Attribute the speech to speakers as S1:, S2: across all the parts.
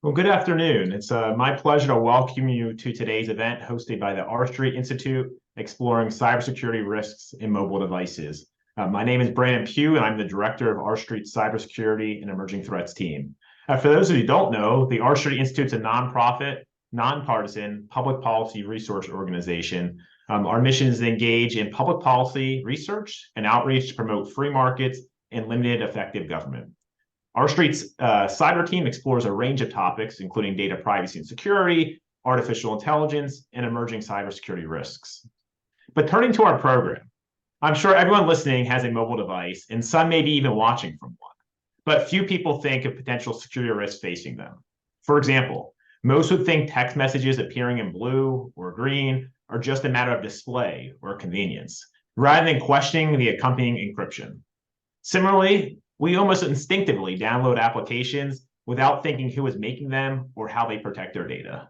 S1: Well, good afternoon. It's my pleasure to welcome you to today's event hosted by the R Street Institute, exploring cybersecurity risks in mobile devices. My name is Brandon Pugh, and I'm the director of R Street's Cybersecurity and Emerging Threats team. For those of you who don't know, the R Street Institute is a nonprofit, nonpartisan public policy resource organization. Our mission is to engage in public policy research and outreach to promote free markets and limited effective government. R Street's cyber team explores a range of topics, including data privacy and security, artificial intelligence, and emerging cybersecurity risks. But turning to our program, I'm sure everyone listening has a mobile device, and some may be even watching from one. But few people think of potential security risks facing them. For example, most would think text messages appearing in blue or green are just a matter of display or convenience, rather than questioning the accompanying encryption. Similarly, we almost instinctively download applications without thinking who is making them or how they protect their data.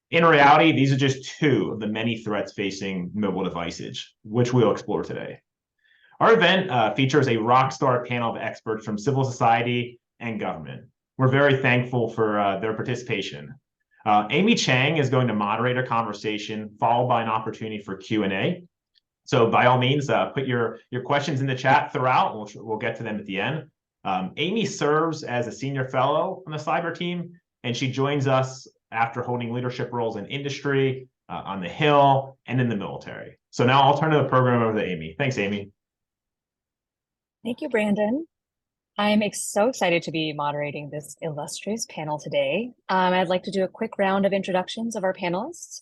S1: In reality, these are just two of the many threats facing mobile devices, which we'll explore today. Our event features a rockstar panel of experts from civil society and government. We're very thankful for their participation. Amy Chang is going to moderate a conversation, followed by an opportunity for Q&A. So by all means, put your questions in the chat throughout. We'll get to them at the end. Amy serves as a senior fellow on the cyber team, and she joins us after holding leadership roles in industry, on the Hill, and in the military. So now I'll turn the program over to Amy. Thanks, Amy.
S2: Thank you, Brandon. I'm so excited to be moderating this illustrious panel today. I'd like to do a quick round of introductions of our panelists.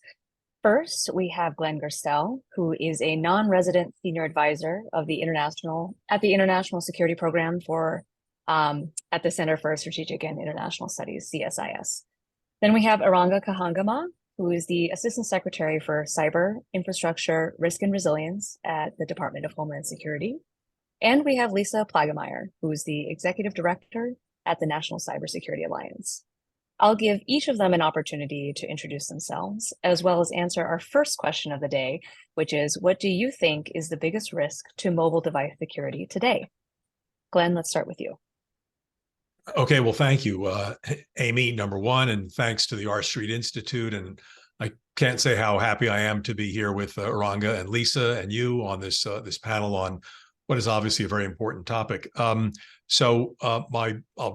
S2: First, we have Glenn Gerstel, who is a non-resident senior advisor of the International Security Program at the Center for Strategic and International Studies, CSIS. Then we have Aranga Kahangama, who is the Assistant Secretary for Cyber, Infrastructure, Risk and Resilience at the Department of Homeland Security. And we have Lisa Plagemeyer, who is the Executive Director at the National Cybersecurity Alliance. I'll give each of them an opportunity to introduce themselves, as well as answer our first question of the day, which is, what do you think is the biggest risk to mobile device security today? Glenn, let's start with you.
S3: Okay, well, thank you, Amy, number one, and thanks to the R Street Institute. And I can't say how happy I am to be here with Aranga and Lisa and you on this panel on what is obviously a very important topic. So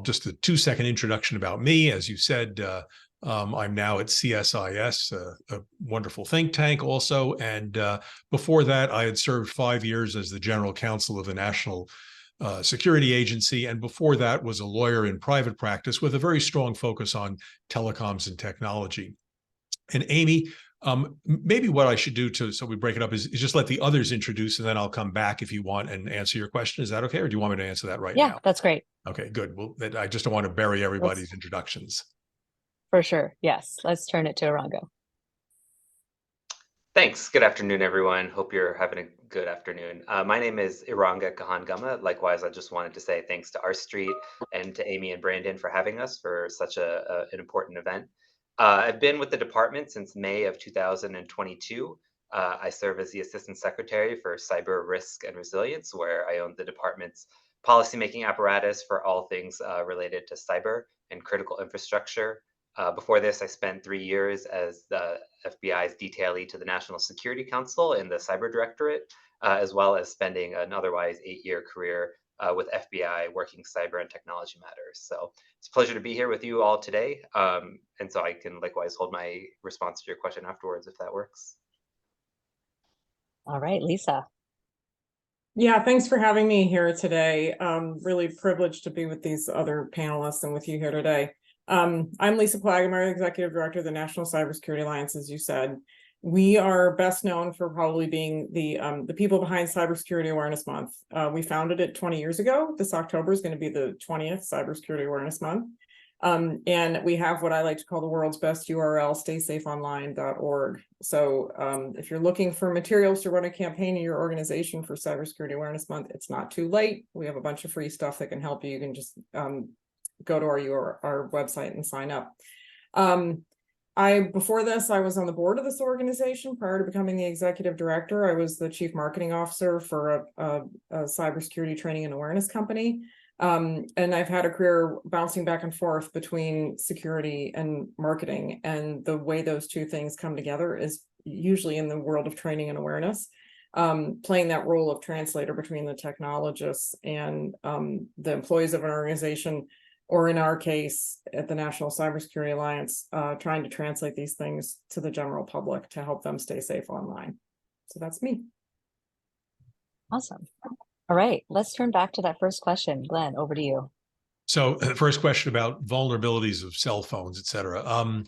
S3: just a 2-second introduction about me. As you said, I'm now at CSIS, a wonderful think tank also. And before that, I had served 5 years as the general counsel of the National Security Agency. And before that was a lawyer in private practice with a very strong focus on telecoms and technology. And Amy, maybe what I should do so we break it up is just let the others introduce, and then I'll come back if you want and answer your question. Is that okay? Or do you want me to answer that right now?
S2: Yeah, that's great.
S3: Okay, good. Well, I just don't want to bury everybody's introductions.
S2: For sure. Yes. Let's turn it to Aranga.
S4: Thanks. Good afternoon, everyone. Hope you're having a good afternoon. My name is Iranga Kahangama. Likewise, I just wanted to say thanks to R Street and to Amy and Brandon for having us for such an important event. I've been with the department since May of 2022. I serve as the Assistant Secretary for Cyber, Risk and Resilience, where I own the department's policymaking apparatus for all things related to cyber and critical infrastructure. Before this, I spent 3 years as the FBI's detailee to the National Security Council in the Cyber Directorate, as well as spending an otherwise 8-year career with FBI working cyber and technology matters. So it's a pleasure to be here with you all today. And so I can likewise hold my response to your question afterwards, if that works.
S2: All right, Lisa.
S5: Yeah, thanks for having me here today. Really privileged to be with these other panelists and with you here today. I'm Lisa Plagemeyer, Executive Director of the National Cybersecurity Alliance, as you said. We are best known for probably being the people behind Cybersecurity Awareness Month. We founded it 20 years ago. This October is going to be the 20th Cybersecurity Awareness Month. And we have what I like to call the world's best URL, staysafeonline.org. So if you're looking for materials to run a campaign in your organization for Cybersecurity Awareness Month, it's not too late. We have a bunch of free stuff that can help you. You can just go to our website and sign up. Before this, I was on the board of this organization. Prior to becoming the executive director, I was the chief marketing officer for a cybersecurity training and awareness company. And I've had a career bouncing back and forth between security and marketing. And the way those two things come together is usually in the world of training and awareness, playing that role of translator between the technologists and the employees of an organization, or in our case, at the National Cybersecurity Alliance, trying to translate these things to the general public to help them stay safe online. So that's me.
S2: Awesome. All right, let's turn back to that first question. Glenn, over to you.
S3: So the first question about vulnerabilities of cell phones, et cetera.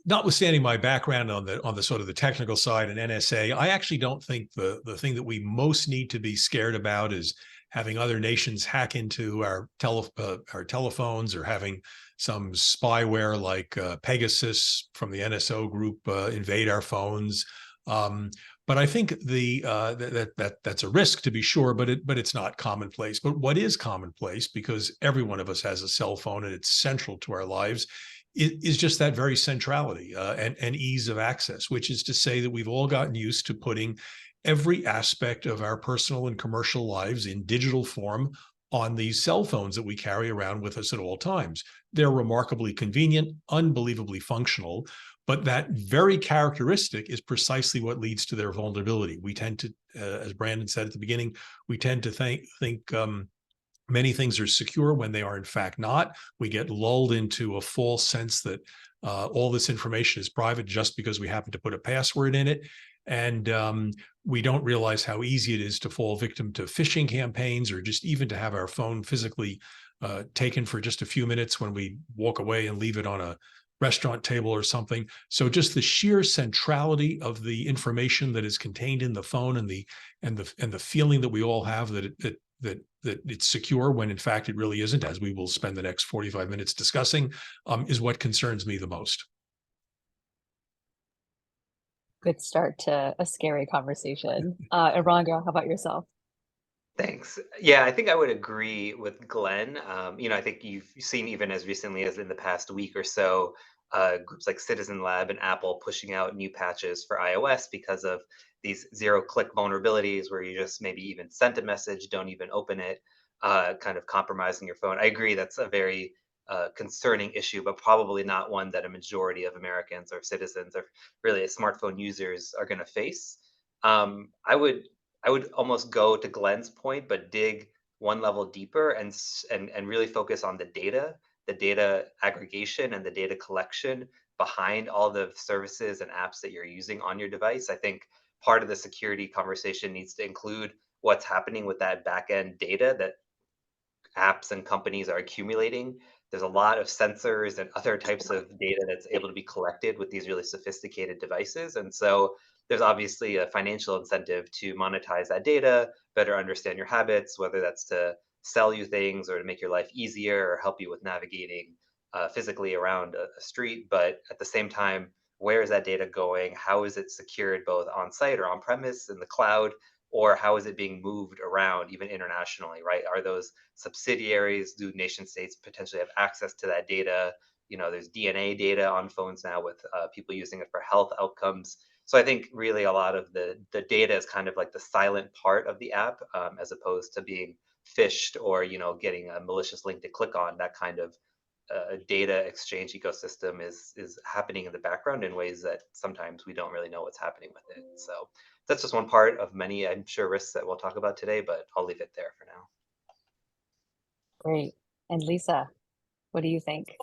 S3: Notwithstanding my background on the sort of the technical side and NSA, I actually don't think the thing that we most need to be scared about is having other nations hack into our telephones, or having some spyware like Pegasus from the NSO group invade our phones. But I think that's a risk, to be sure, but it's not commonplace. But what is commonplace, because every one of us has a cell phone and it's central to our lives, is just that very centrality and ease of access, which is to say that we've all gotten used to putting every aspect of our personal and commercial lives in digital form on these cell phones that we carry around with us at all times. They're remarkably convenient, unbelievably functional, but that very characteristic is precisely what leads to their vulnerability. We tend to, as Brandon said at the beginning, we tend to think many things are secure when they are in fact not. We get lulled into a false sense that all this information is private just because we happen to put a password in it. And we don't realize how easy it is to fall victim to phishing campaigns, or just even to have our phone physically taken for just a few minutes when we walk away and leave it on a restaurant table or something. So just the sheer centrality of the information that is contained in the phone, and the feeling that we all have that it's secure when in fact it really isn't, as we will spend the next 45 minutes discussing, is what concerns me the most.
S2: Good start to a scary conversation. Iranga, how about yourself?
S4: Thanks. Yeah, I think I would agree with Glenn. I think you've seen, even as recently as in the past week or so, groups like Citizen Lab and Apple pushing out new patches for iOS because of these zero-click vulnerabilities where you just maybe even sent a message, don't even open it, kind of compromising your phone. I agree that's a very concerning issue, but probably not one that a majority of Americans or citizens or really smartphone users are going to face. I would almost go to Glenn's point, but dig one level deeper and really focus on the data aggregation and the data collection behind all the services and apps that you're using on your device. I think part of the security conversation needs to include what's happening with that back-end data that apps and companies are accumulating. There's a lot of sensors and other types of data that's able to be collected with these really sophisticated devices. And so there's obviously a financial incentive to monetize that data, better understand your habits, whether that's to sell you things or to make your life easier or help you with navigating physically around a street. But at the same time, where is that data going? How is it secured both on site or on premise in the cloud? Or how is it being moved around even internationally, right? Are those subsidiaries, do nation states potentially have access to that data? There's DNA data on phones now with people using it for health outcomes. So I think really a lot of the data is kind of like the silent part of the app, as opposed to being phished or, getting a malicious link to click on. That kind of data exchange ecosystem is happening in the background in ways that sometimes we don't really know what's happening with it. So that's just one part of many, I'm sure, risks that we'll talk about today, but I'll leave it there for now.
S2: Great. And Lisa, what do you think?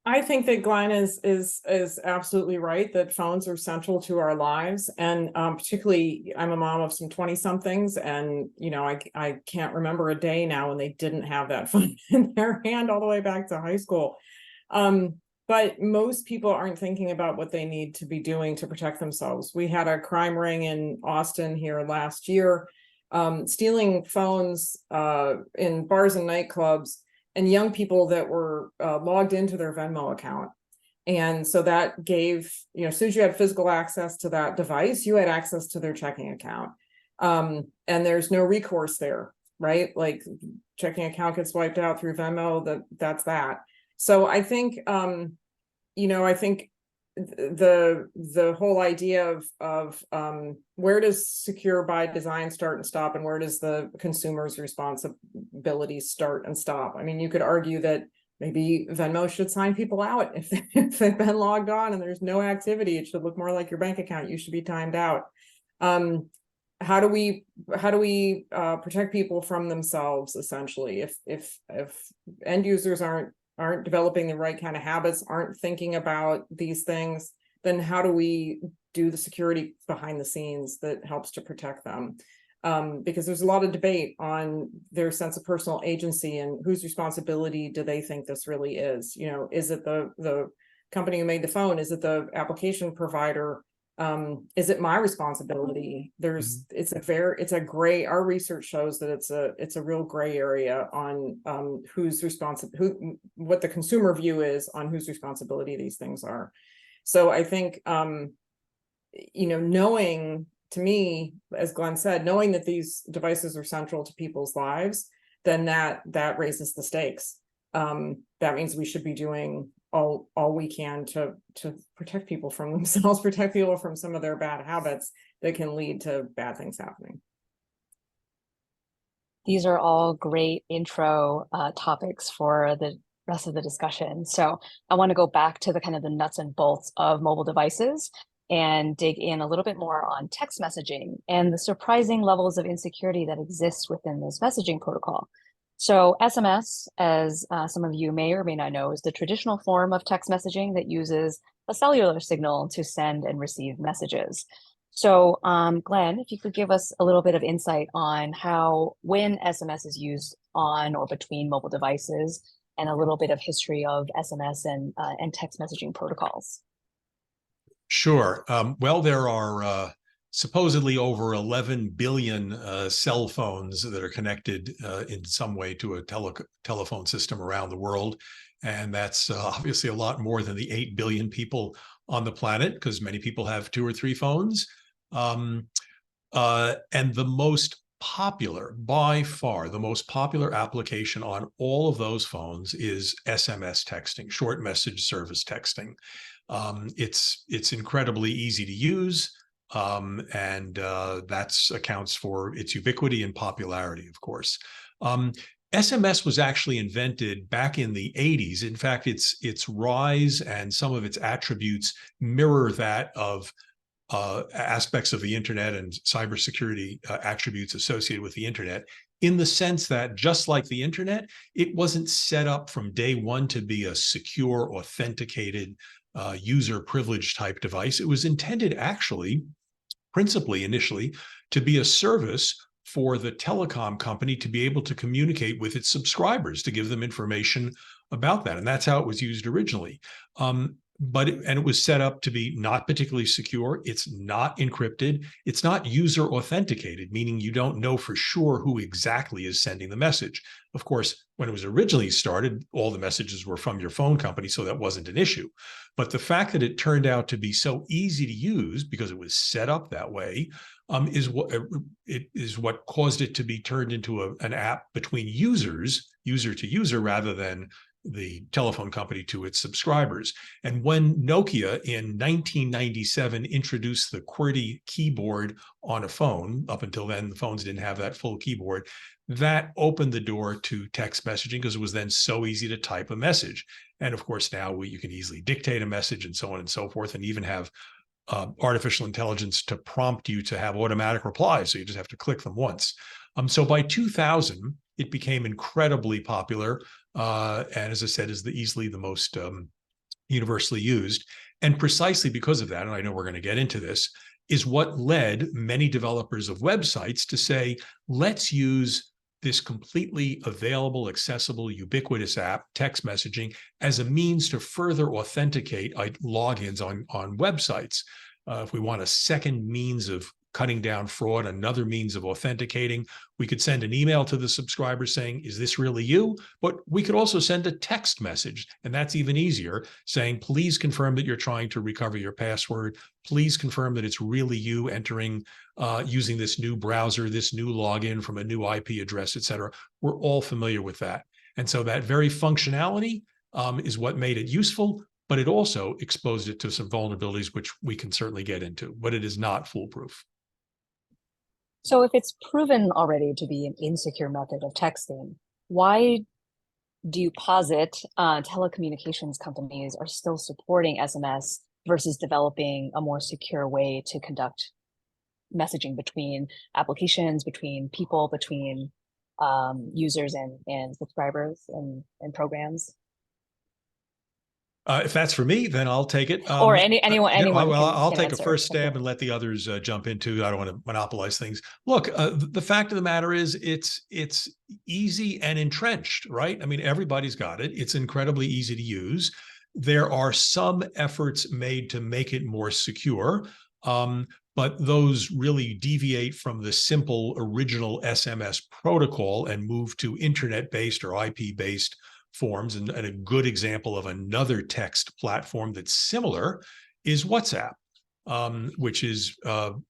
S5: I think that Glenn is absolutely right that phones are central to our lives, and particularly I'm a mom of some 20-somethings, and I can't remember a day now when they didn't have that phone in their hand all the way back to high school. But most people aren't thinking about what they need to be doing to protect themselves. We had a crime ring in Austin here last year, stealing phones in bars and nightclubs, and young people that were logged into their Venmo account. And so that gave, as soon as you had physical access to that device, you had access to their checking account. And there's no recourse there, right? Like, checking account gets wiped out through Venmo, that's that. So I think, I think the whole idea of where does secure by design start and stop, and where does the consumer's responsibility start and stop? I mean, you could argue that maybe Venmo should sign people out if they've been logged on and there's no activity. It should look more like your bank account. You should be timed out. How do we protect people from themselves, essentially, if end users aren't developing the right kind of habits, aren't thinking about these things, then how do we do the security behind the scenes that helps to protect them? Because there's a lot of debate on their sense of personal agency and whose responsibility do they think this really is? You know, is it the company who made the phone? Is it the application provider? Is it my responsibility? It's a gray. Our research shows that it's a real gray area on who's responsible, what the consumer view is on whose responsibility these things are. So I think knowing, to me, as Glenn said, knowing that these devices are central to people's lives, then that raises the stakes. That means we should be doing all we can to protect people from themselves, protect people from some of their bad habits that can lead to bad things happening.
S2: These are all great intro topics for the rest of the discussion. So I want to go back to the kind of the nuts and bolts of mobile devices and dig in a little bit more on text messaging and the surprising levels of insecurity that exists within this messaging protocol. So SMS, as some of you may or may not know, is the traditional form of text messaging that uses a cellular signal to send and receive messages. So Glenn, if you could give us a little bit of insight on how, when SMS is used on or between mobile devices, and a little bit of history of SMS and text messaging protocols.
S3: Sure. Well, there are supposedly over 11 billion cell phones that are connected in some way to a telephone system around the world. And that's obviously a lot more than the 8 billion people on the planet, because many people have 2 or 3 phones. And the most popular, by far, the most popular application on all of those phones is SMS texting, short message service texting. It's incredibly easy to use. And that accounts for its ubiquity and popularity, of course. SMS was actually invented back in the 80s. In fact, its rise and some of its attributes mirror that of aspects of the internet and cybersecurity attributes associated with the internet, in the sense that, just like the internet, it wasn't set up from day one to be a secure, authenticated, user privilege type device. It was intended, actually, principally initially, to be a service for the telecom company to be able to communicate with its subscribers, to give them information about that. And that's how it was used originally. It was set up to be not particularly secure. It's not encrypted. It's not user authenticated, meaning you don't know for sure who exactly is sending the message. Of course, when it was originally started, all the messages were from your phone company, so that wasn't an issue. But the fact that it turned out to be so easy to use because it was set up that way is what caused it to be turned into an app between users, user to user, rather than the telephone company to its subscribers. And when Nokia in 1997 introduced the QWERTY keyboard on a phone, up until then, the phones didn't have that full keyboard, that opened the door to text messaging because it was then so easy to type a message. And of course, now you can easily dictate a message and so on and so forth, and even have artificial intelligence to prompt you to have automatic replies. So you just have to click them once. So by 2000, it became incredibly popular. And as I said, is easily the most universally used. And precisely because of that, and I know we're going to get into this, is what led many developers of websites to say, let's use this completely available, accessible, ubiquitous app, text messaging, as a means to further authenticate logins on websites. If we want a second means of cutting down fraud, another means of authenticating, we could send an email to the subscriber saying, is this really you? But we could also send a text message, and that's even easier, saying, please confirm that you're trying to recover your password. Please confirm that it's really you entering using this new browser, this new login from a new IP address, et cetera. We're all familiar with that. And so that very functionality is what made it useful, but it also exposed it to some vulnerabilities, which we can certainly get into, but it is not foolproof.
S2: So if it's proven already to be an insecure method of texting, why do you posit telecommunications companies are still supporting SMS versus developing a more secure way to conduct messaging between applications, between people, between users and subscribers and programs?
S3: If that's for me, then I'll take it.
S2: Or anyone
S3: Well, I'll
S2: can
S3: take a
S2: answer.
S3: first stab
S2: Okay.
S3: and let the others jump into. I don't want to monopolize things. Look, the fact of the matter is, it's easy and entrenched, right? I mean, everybody's got it. It's incredibly easy to use. There are some efforts made to make it more secure, but those really deviate from the simple original SMS protocol and move to internet-based or IP-based forms. And a good example of another text platform that's similar is WhatsApp, which is an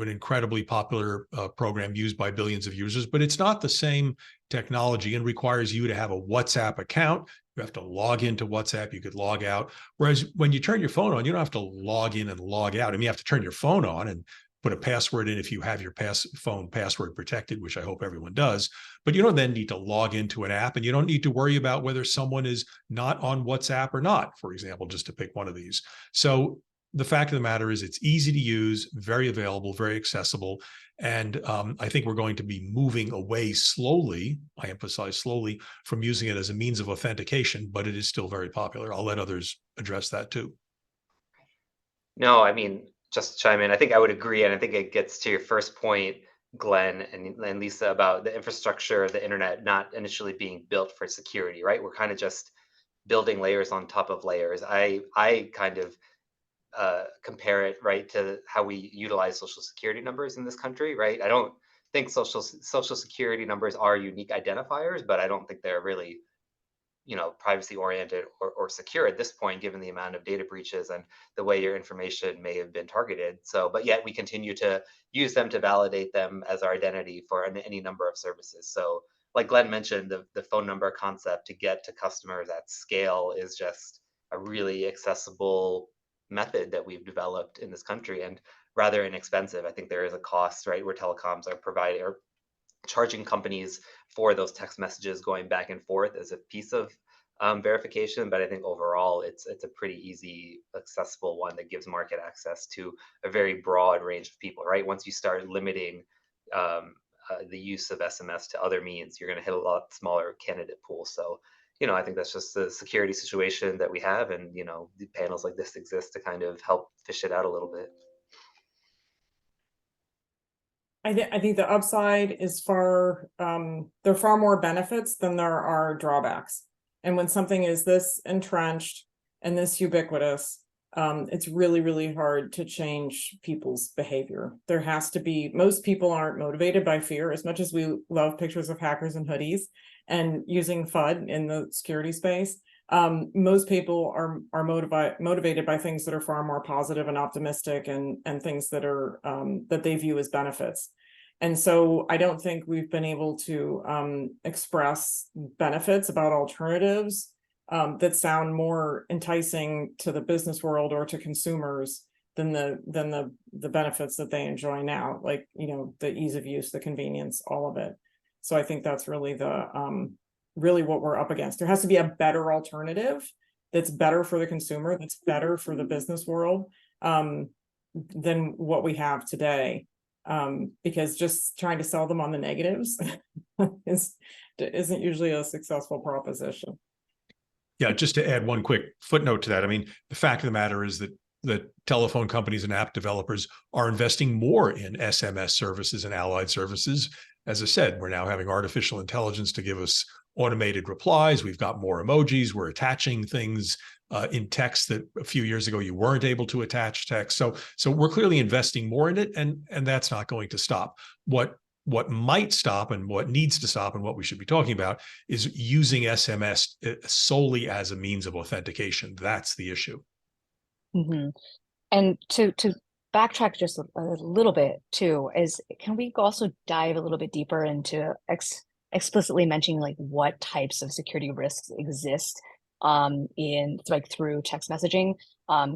S3: incredibly popular program used by billions of users, but it's not the same technology and requires you to have a WhatsApp account. You have to log into WhatsApp. You could log out. Whereas when you turn your phone on, you don't have to log in and log out. I mean, you have to turn your phone on and put a password in if you have your phone password protected, which I hope everyone does. But you don't then need to log into an app, and you don't need to worry about whether someone is not on WhatsApp or not, for example, just to pick one of these. So the fact of the matter is it's easy to use, very available, very accessible. And I think we're going to be moving away slowly, I emphasize slowly, from using it as a means of authentication, but it is still very popular. I'll let others address that too.
S4: No, I mean, just to chime in, I think I would agree, and I think it gets to your first point, Glenn and Lisa, about the infrastructure of the internet not initially being built for security, right? We're kind of just building layers on top of layers. I kind of compare it, right, to how we utilize social security numbers in this country, right? I don't think social security numbers are unique identifiers, but I don't think they're really, privacy oriented or secure at this point, given the amount of data breaches and the way your information may have been targeted. So, but yet we continue to use them to validate them as our identity for any number of services. So like Glenn mentioned, the phone number concept to get to customers at scale is just a really accessible method that we've developed in this country, and rather inexpensive. I think there is a cost, right, where telecoms are providing or charging companies for those text messages going back and forth as a piece of verification. But I think overall, it's a pretty easy, accessible one that gives market access to a very broad range of people, right? Once you start limiting the use of SMS to other means, you're going to hit a lot smaller candidate pool. So, I think that's just the security situation that we have. And, the panels like this exist to kind of help fish it out a little bit.
S5: I think the upside is there are far more benefits than there are drawbacks. And when something is this entrenched and this ubiquitous, it's really, really hard to change people's behavior. There has to be, most people aren't motivated by fear, as much as we love pictures of hackers in hoodies and using FUD in the security space. Most people are motivated by things that are far more positive and optimistic, and things that are that they view as benefits. And so I don't think we've been able to express benefits about alternatives that sound more enticing to the business world or to consumers than the benefits that they enjoy now, like, the ease of use, the convenience, all of it. So I think that's really really what we're up against. There has to be a better alternative that's better for the consumer, that's better for the business world than what we have today. Because just trying to sell them on the negatives isn't usually a successful proposition.
S3: Yeah, just to add one quick footnote to that. I mean, the fact of the matter is that telephone companies and app developers are investing more in SMS services and allied services. As I said, we're now having artificial intelligence to give us automated replies. We've got more emojis. We're attaching things in text that a few years ago you weren't able to attach text. So we're clearly investing more in it, and that's not going to stop. What might stop and what needs to stop and what we should be talking about is using SMS solely as a means of authentication. That's the issue.
S2: Mm-hmm. And to backtrack just a little bit too, can we also dive a little bit deeper into explicitly mentioning like what types of security risks exist through text messaging.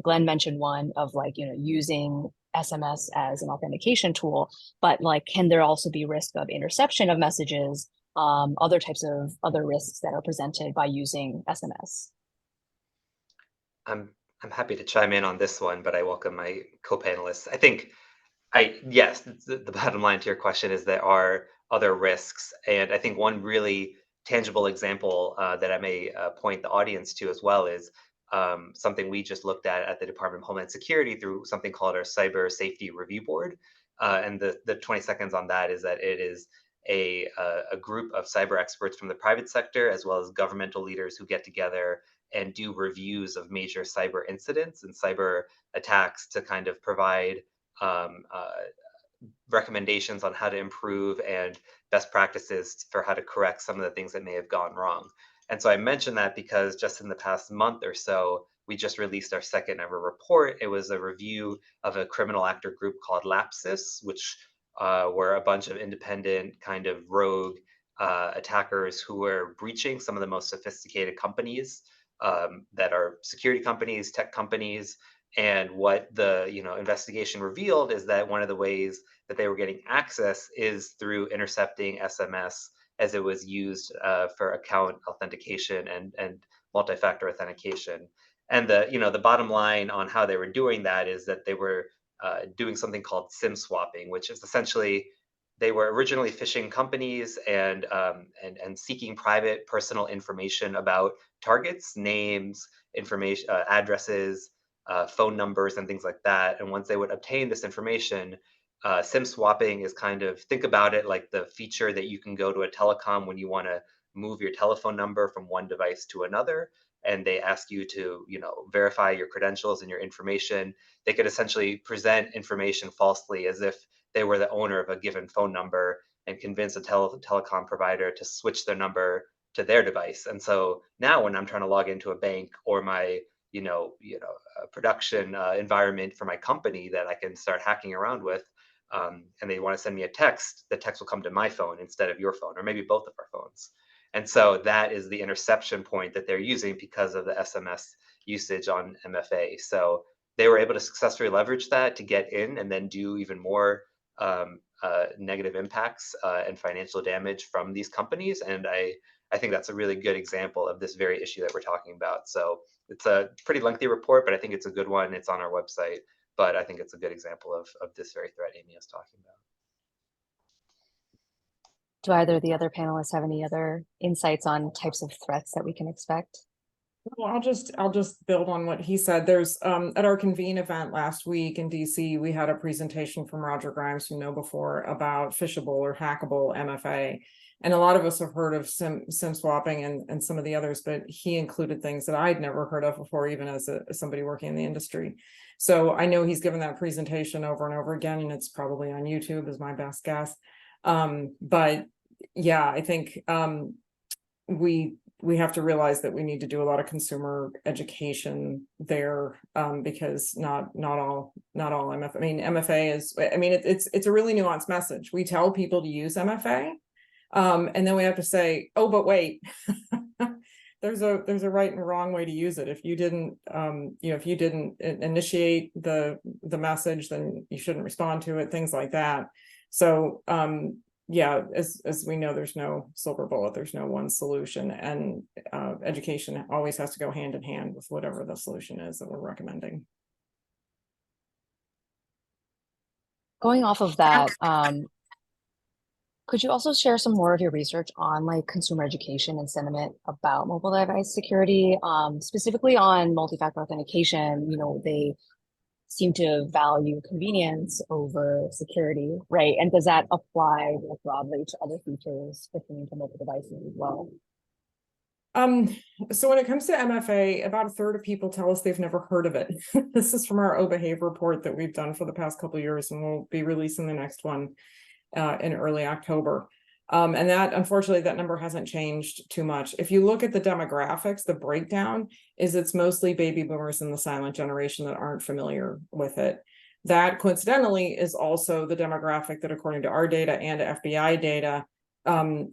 S2: Glenn mentioned one of using SMS as an authentication tool, but can there also be risk of interception of messages, other types of other risks that are presented by using SMS?
S4: I'm happy to chime in on this one, but I welcome my co-panelists. I think yes, the bottom line to your question is there are other risks, and I think one really tangible example that I may point the audience to as well is something we just looked at the Department of Homeland Security through something called our Cyber Safety Review Board. And the 20 seconds on that is that it is a group of cyber experts from the private sector as well as governmental leaders who get together and do reviews of major cyber incidents and cyber attacks to kind of provide recommendations on how to improve and best practices for how to correct some of the things that may have gone wrong. And so I mentioned that because just in the past month or so, we just released our second ever report. It was a review of a criminal actor group called Lapsus, which were a bunch of independent kind of rogue attackers who were breaching some of the most sophisticated companies that are security companies, tech companies. And what the investigation revealed is that one of the ways that they were getting access is through intercepting SMS as it was used for account authentication and multi-factor authentication. And the bottom line on how they were doing that is that they were doing something called SIM swapping, which is essentially they were originally phishing companies and seeking private personal information about targets, names, information, addresses, phone numbers, and things like that. And once they would obtain this information, SIM swapping is kind of, think about it like the feature that you can go to a telecom when you want to move your telephone number from one device to another, and they ask you to verify your credentials and your information. They could essentially present information falsely as if they were the owner of a given phone number and convince a telecom provider to switch their number to their device. And so now when I'm trying to log into a bank or my production environment for my company that I can start hacking around with, and they want to send me a text, the text will come to my phone instead of your phone, or maybe both of our phones. And so that is the interception point that they're using because of the SMS usage on MFA. So they were able to successfully leverage that to get in and then do even more negative impacts and financial damage from these companies. And I think that's a really good example of this very issue that we're talking about. So it's a pretty lengthy report, but I think it's a good one. It's on our website, but I think it's a good example of this very threat Amy is talking about.
S2: Do either of the other panelists have any other insights on types of threats that we can expect?
S5: Well, I'll just build on what he said. There's at our Convene event last week in DC, we had a presentation from Roger Grimes from KnowBe4 about phishable or hackable MFA. And a lot of us have heard of SIM swapping and some of the others, but he included things that I'd never heard of before, even as somebody working in the industry. So I know he's given that presentation over and over again, and it's probably on YouTube is my best guess. But yeah, I think we have to realize that we need to do a lot of consumer education there, because not all MFA. I mean, MFA is, it's a really nuanced message. We tell people to use MFA, and then we have to say, oh, but wait, there's a right and a wrong way to use it. If you didn't, if you didn't initiate the message, then you shouldn't respond to it. Things like that. So, yeah, as we know, there's no silver bullet, there's no one solution, and education always has to go hand in hand with whatever the solution is that we're recommending.
S2: Going off of that, could you also share some more of your research on consumer education and sentiment about mobile device security, specifically on multi-factor authentication? They seem to value convenience over security, right? And does that apply broadly to other features pertaining to mobile devices as well?
S5: So when it comes to MFA, about a third of people tell us they've never heard of it. This is from our OBehave report that we've done for the past couple of years, and we'll be releasing the next one in early October. And that, unfortunately, that number hasn't changed too much. If you look at the demographics, the breakdown is it's mostly baby boomers and the silent generation that aren't familiar with it. That coincidentally is also the demographic that, according to our data and FBI data,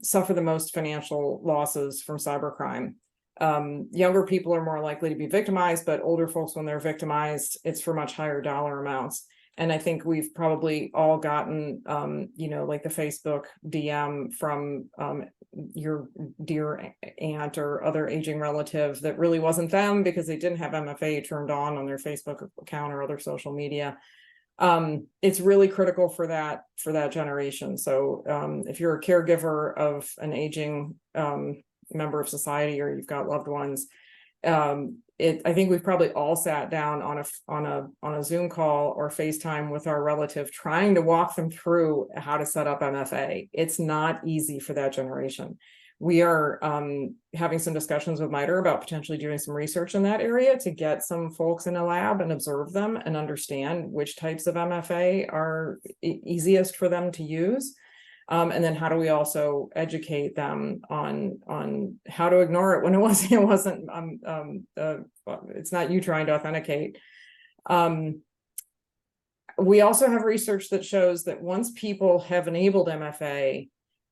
S5: suffer the most financial losses from cybercrime. Younger people are more likely to be victimized, but older folks, when they're victimized, it's for much higher dollar amounts. And I think we've probably all gotten, like the Facebook DM from your dear aunt or other aging relative that really wasn't them because they didn't have MFA turned on their Facebook account or other social media. It's really critical for that generation. So if you're a caregiver of an aging member of society, or you've got loved ones, I think we've probably all sat down on a Zoom call or FaceTime with our relative, trying to walk them through how to set up MFA. It's not easy for that generation. We are having some discussions with MITRE about potentially doing some research in that area to get some folks in a lab and observe them and understand which types of MFA are easiest for them to use. And then how do we also educate them on how to ignore it when it's not you trying to authenticate. We also have research that shows that once people have enabled MFA,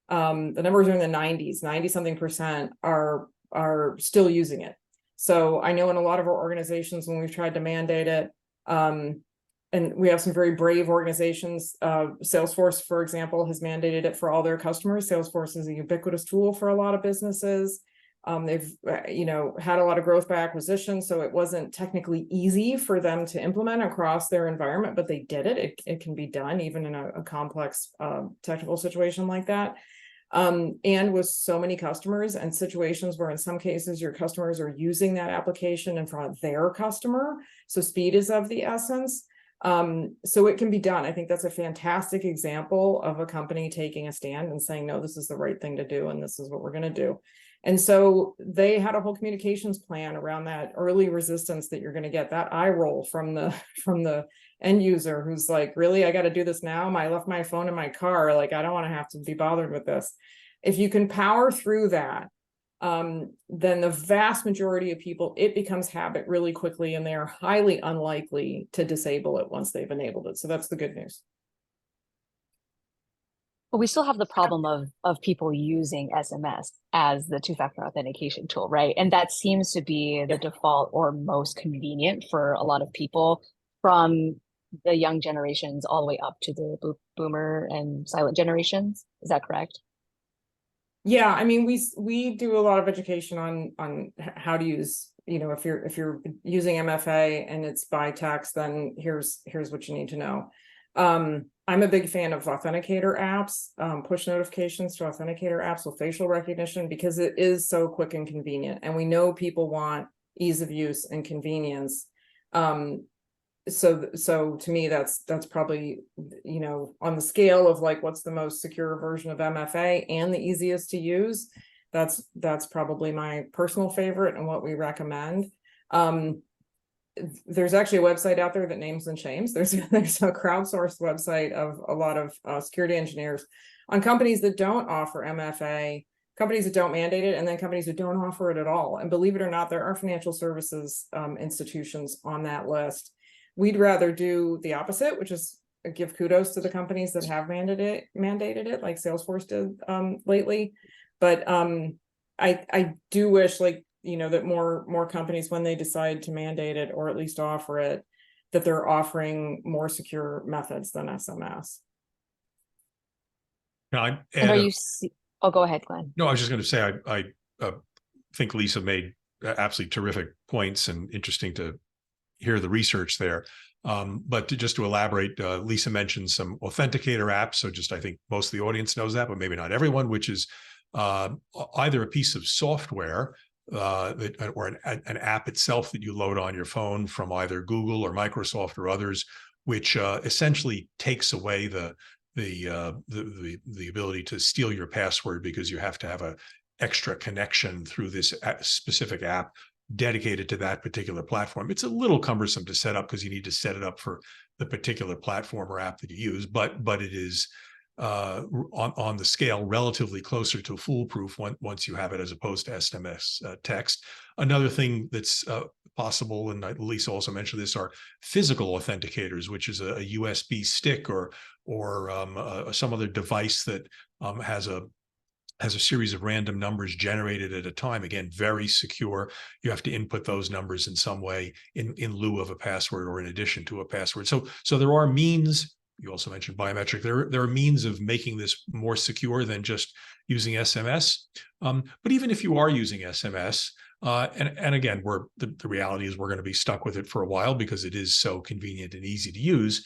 S5: the numbers are in the 90-something% are still using it. So I know in a lot of our organizations, when we've tried to mandate it, and we have some very brave organizations. Salesforce, for example, has mandated it for all their customers. Salesforce is a ubiquitous tool for a lot of businesses. They've, had a lot of growth by acquisition, so it wasn't technically easy for them to implement across their environment, but they did it. It can be done even in a complex technical situation like that. And with so many customers and situations where in some cases your customers are using that application in front of their customer, so speed is of the essence. So it can be done. I think that's a fantastic example of a company taking a stand and saying, no, this is the right thing to do, and this is what we're going to do. And so they had a whole communications plan around that early resistance that you're going to get, that eye roll from the end user who's like, really, I got to do this now? I left my phone in my car. Like, I don't want to have to be bothered with this. If you can power through that, then the vast majority of people, it becomes habit really quickly, and they are highly unlikely to disable it once they've enabled it. So that's the good news.
S2: But we still have the problem of people using SMS as the two-factor authentication tool, right? And that seems to be the default or most convenient for a lot of people, from the young generations all the way up to the boomer and silent generations. Is that correct?
S5: Yeah, I mean, we do a lot of education on how to use, if you're using MFA and it's by text, then here's what you need to know. I'm a big fan of authenticator apps, push notifications to authenticator apps with facial recognition, because it is so quick and convenient, and we know people want ease of use and convenience. So to me, that's probably, on the scale of like, what's the most secure version of MFA and the easiest to use, that's probably my personal favorite and what we recommend. There's actually a website out there that names and shames. There's a crowdsourced website of a lot of security engineers on companies that don't offer MFA, companies that don't mandate it, and then companies that don't offer it at all. And believe it or not, there are financial services institutions on that list. We'd rather do the opposite, which is give kudos to the companies that have mandated it, like Salesforce did lately. But I do wish, that more companies, when they decide to mandate it or at least offer it, that they're offering more secure methods than SMS.
S3: Now,
S2: and are you? Oh, go ahead, Glenn.
S3: No, I was just going to say I think Lisa made absolutely terrific points, and interesting to hear the research there. But just to elaborate, Lisa mentioned some authenticator apps. So I think most of the audience knows that, but maybe not everyone, which is either a piece of software or an app itself that you load on your phone from either Google or Microsoft or others, which essentially takes away the ability to steal your password, because you have to have a extra connection through this specific app dedicated to that particular platform. It's a little cumbersome to set up because you need to set it up for the particular platform or app that you use, but it is on the scale relatively closer to foolproof once you have it, as opposed to SMS text. Another thing that's possible, and Lisa also mentioned this, are physical authenticators, which is a USB stick or some other device that has a has a series of random numbers generated at a time. Again, very secure. You have to input those numbers in some way in lieu of a password or in addition to a password. So there are means. You also mentioned biometric. There are means of making this more secure than just using SMS. But even if you are using SMS, and again, the reality is we're going to be stuck with it for a while because it is so convenient and easy to use.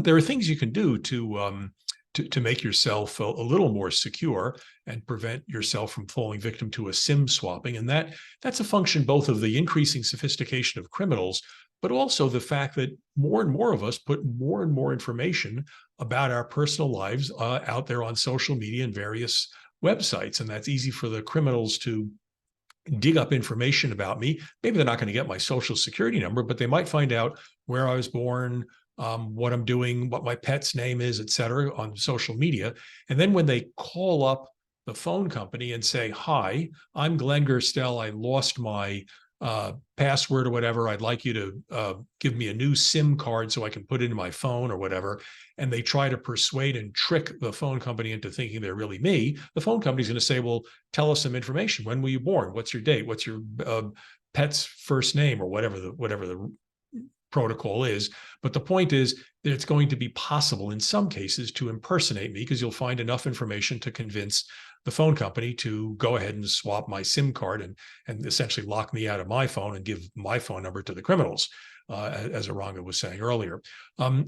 S3: There are things you can do to make yourself a little more secure and prevent yourself from falling victim to a SIM swapping. And that's a function both of the increasing sophistication of criminals, but also the fact that more and more of us put more and more information about our personal lives out there on social media and various websites. And that's easy for the criminals to dig up information about me. Maybe they're not going to get my social security number, but they might find out where I was born, what I'm doing, what my pet's name is, et cetera, on social media. And then when they call up the phone company and say, "Hi, I'm Glenn Gerstel. I lost my password or whatever. I'd like you to give me a new SIM card so I can put it in my phone," or whatever. And they try to persuade and trick the phone company into thinking they're really me. The phone company's going to say, "Well, tell us some information. When were you born? What's your date? What's your pet's first name?" or whatever the protocol is. But the point is that it's going to be possible in some cases to impersonate me, because you'll find enough information to convince the phone company to go ahead and swap my SIM card and essentially lock me out of my phone and give my phone number to the criminals, as Aranga was saying earlier.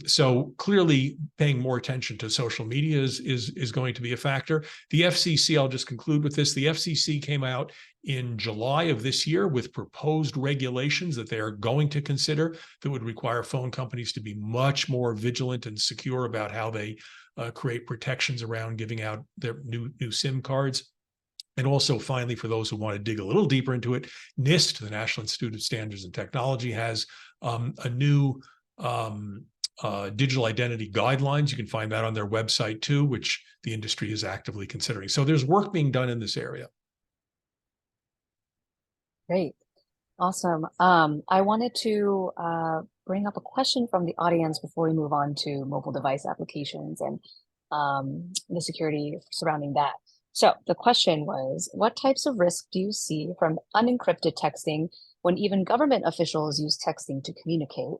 S3: So clearly paying more attention to social media is going to be a factor. The FCC, I'll just conclude with this. The FCC came out in July of this year with proposed regulations that they are going to consider that would require phone companies to be much more vigilant and secure about how they create protections around giving out their new SIM cards. And also, finally, for those who want to dig a little deeper into it, NIST, the National Institute of Standards and Technology, has a new digital identity guidelines. You can find that on their website too, which the industry is actively considering. So there's work being done in this area.
S2: Great. Awesome. I wanted to bring up a question from the audience before we move on to mobile device applications and the security surrounding that. So the question was, what types of risk do you see from unencrypted texting when even government officials use texting to communicate,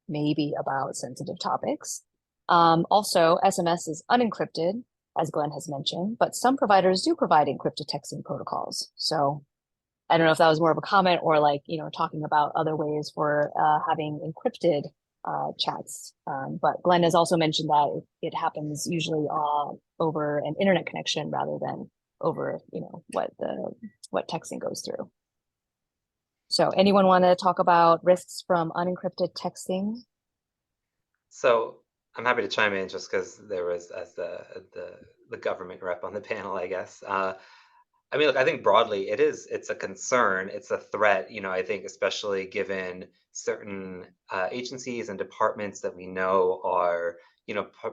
S2: maybe about sensitive topics? Also, SMS is unencrypted, as Glenn has mentioned, but some providers do provide encrypted texting protocols. So I don't know if that was more of a comment or like, talking about other ways for having encrypted chats. But Glenn has also mentioned that it happens usually over an internet connection rather than over, what texting goes through. So anyone want to talk about risks from unencrypted texting?
S4: So I'm happy to chime in just because there was, as the government rep on the panel, I guess. I mean, look, I think broadly it's a concern, it's a threat, I think especially given certain agencies and departments that we know are,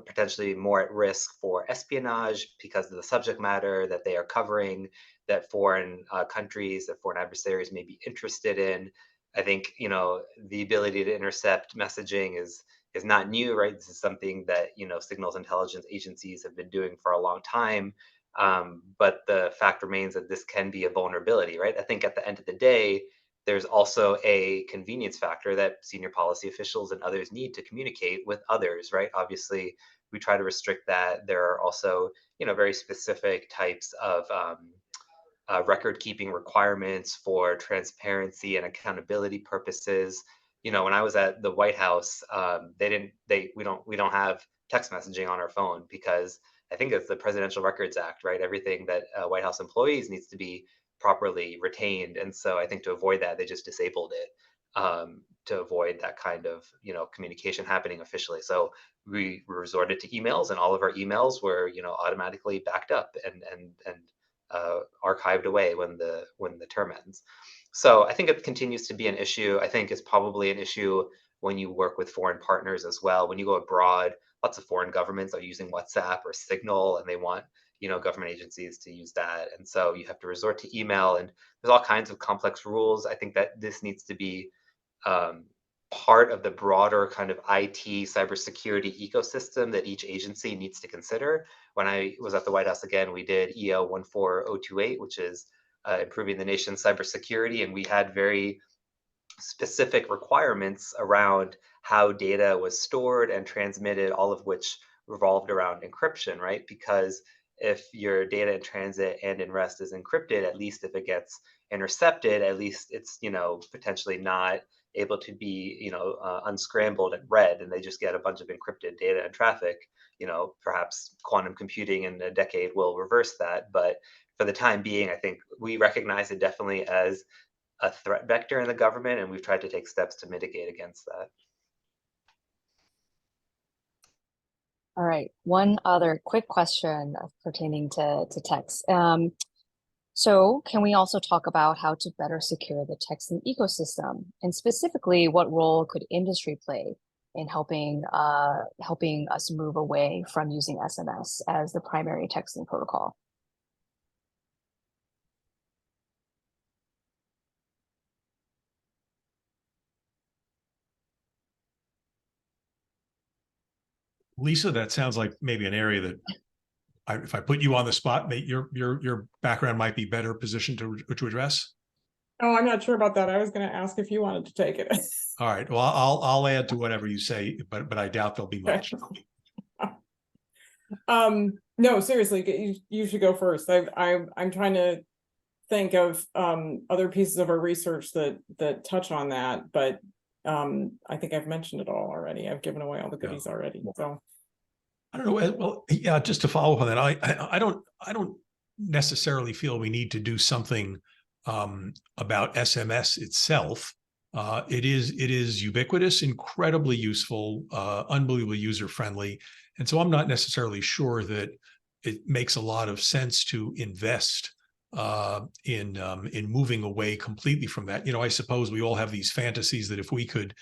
S4: potentially more at risk for espionage because of the subject matter that they are covering, that foreign countries, that foreign adversaries may be interested in. I think, the ability to intercept messaging is not new, right? This is something that, signals intelligence agencies have been doing for a long time. But the fact remains that this can be a vulnerability, right? I think at the end of the day, there's also a convenience factor that senior policy officials and others need to communicate with others, right? Obviously, we try to restrict that. There are also, very specific types of record keeping requirements for transparency and accountability purposes. When I was at the White House, we don't have text messaging on our phone because I think it's the Presidential Records Act, right? Everything that White House employees needs to be properly retained. And so I think to avoid that, they just disabled it to avoid that kind of, communication happening officially. So we resorted to emails, and all of our emails were, automatically backed up and archived away when the term ends. So I think it continues to be an issue. I think it's probably an issue when you work with foreign partners as well. When you go abroad, lots of foreign governments are using WhatsApp or Signal, and they want, government agencies to use that. And so you have to resort to email, and there's all kinds of complex rules. I think that this needs to be part of the broader kind of IT cybersecurity ecosystem that each agency needs to consider. When I was at the White House again, we did EL 14028, which is improving the nation's cybersecurity, and we had very specific requirements around how data was stored and transmitted, all of which revolved around encryption, right? Because if your data in transit and in rest is encrypted, at least if it gets intercepted, at least it's, potentially not able to be, unscrambled and read, and they just get a bunch of encrypted data and traffic. Perhaps quantum computing in a decade will reverse that, but for the time being, I think we recognize it definitely as a threat vector in the government, and we've tried to take steps to mitigate against that.
S2: All right, one other quick question pertaining to text. So can we also talk about how to better secure the texting ecosystem? And specifically, what role could industry play in helping us move away from using SMS as the primary texting protocol?
S3: Lisa, that sounds like maybe an area that if I put you on the spot, your background might be better positioned to address.
S5: Oh, I'm not sure about that. I was going to ask if you wanted to take it.
S3: All right. Well, I'll add to whatever you say, but I doubt there'll be much.
S5: No, seriously, you should go first. I'm trying to think of other pieces of our research that touch on that, but I think I've mentioned it all already. I've given away all the goodies already. So
S3: I don't know. Well, yeah, just to follow up on that, I don't necessarily feel we need to do something about SMS itself. It is ubiquitous, incredibly useful, unbelievably user friendly, and so I'm not necessarily sure that it makes a lot of sense to invest in moving away completely from that. I suppose we all have these fantasies that if we could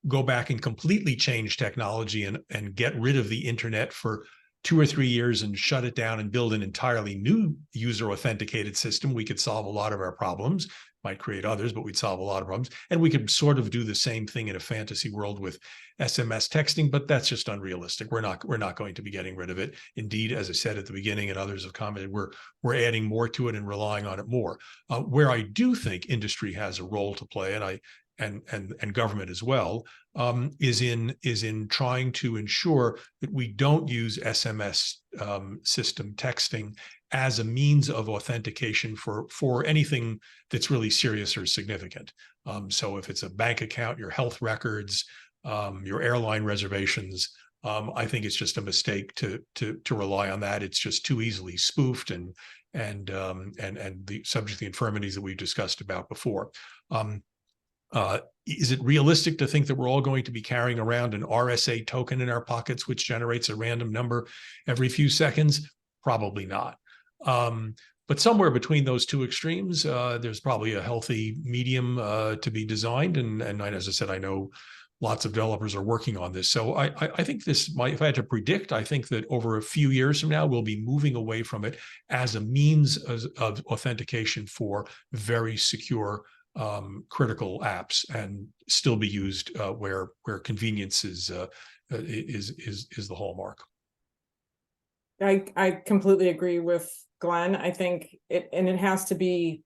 S3: go back and completely change technology and get rid of the internet for 2 or 3 years and shut it down and build an entirely new user authenticated system, we could solve a lot of our problems. Might create others, but we'd solve a lot of problems. And we could sort of do the same thing in a fantasy world with SMS texting, but that's just unrealistic. We're not going to be getting rid of it. Indeed, as I said at the beginning, and others have commented, we're adding more to it and relying on it more. Where I do think industry has a role to play, and government as well, is in trying to ensure that we don't use SMS system texting as a means of authentication for anything that's really serious or significant. So if it's a bank account, your health records, your airline reservations, I think it's just a mistake to rely on that. It's just too easily spoofed and the subject to the infirmities that we've discussed about before. Is it realistic to think that we're all going to be carrying around an RSA token in our pockets, which generates a random number every few seconds? Probably not. But somewhere between those two extremes, there's probably a healthy medium to be designed. And as I said, I know lots of developers are working on this. So I think this might, if I had to predict, I think that over a few years from now, we'll be moving away from it as a means of authentication for very secure critical apps, and still be used where convenience is the hallmark.
S5: I completely agree with Glenn. I think it has to be,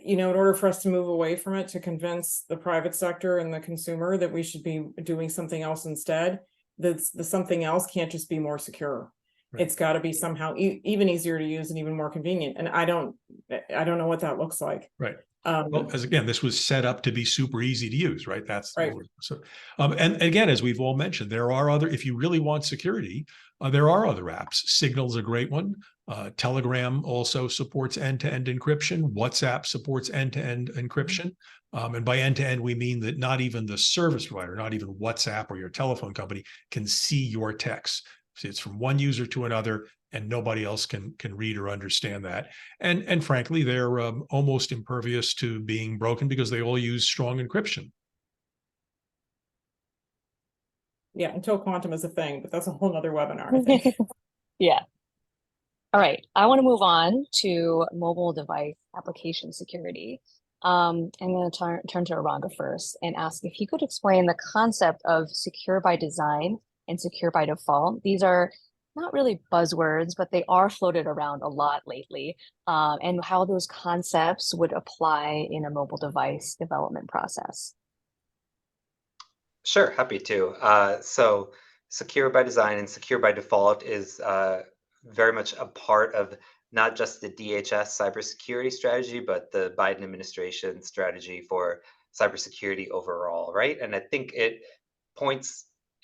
S5: in order for us to move away from it, to convince the private sector and the consumer that we should be doing something else instead, the something else can't just be more secure. Right. It's got to be somehow even easier to use and even more convenient. And I don't know what that looks like.
S3: Right. Well, as again, this was set up to be super easy to use, right? That's right. So, and again, as we've all mentioned, there are other, if you really want security, there are other apps. Signal's a great one. Telegram also supports end-to-end encryption. WhatsApp supports end-to-end encryption. And by end-to-end, we mean that not even the service provider, not even WhatsApp or your telephone company, can see your text. So it's from one user to another, and nobody else can read or understand that. And frankly, they're almost impervious to being broken because they all use strong encryption.
S5: Yeah, until quantum is a thing, but that's a whole other webinar, I think.
S2: Yeah. All right, I want to move on to mobile device application security. I'm going to turn to Aranga first and ask if he could explain the concept of secure by design and secure by default. These are not really buzzwords, but they are floated around a lot lately, and how those concepts would apply in a mobile device development process.
S4: Sure, happy to. So secure by design and secure by default is very much a part of not just the DHS cybersecurity strategy, but the Biden administration strategy for cybersecurity overall, right? And I think it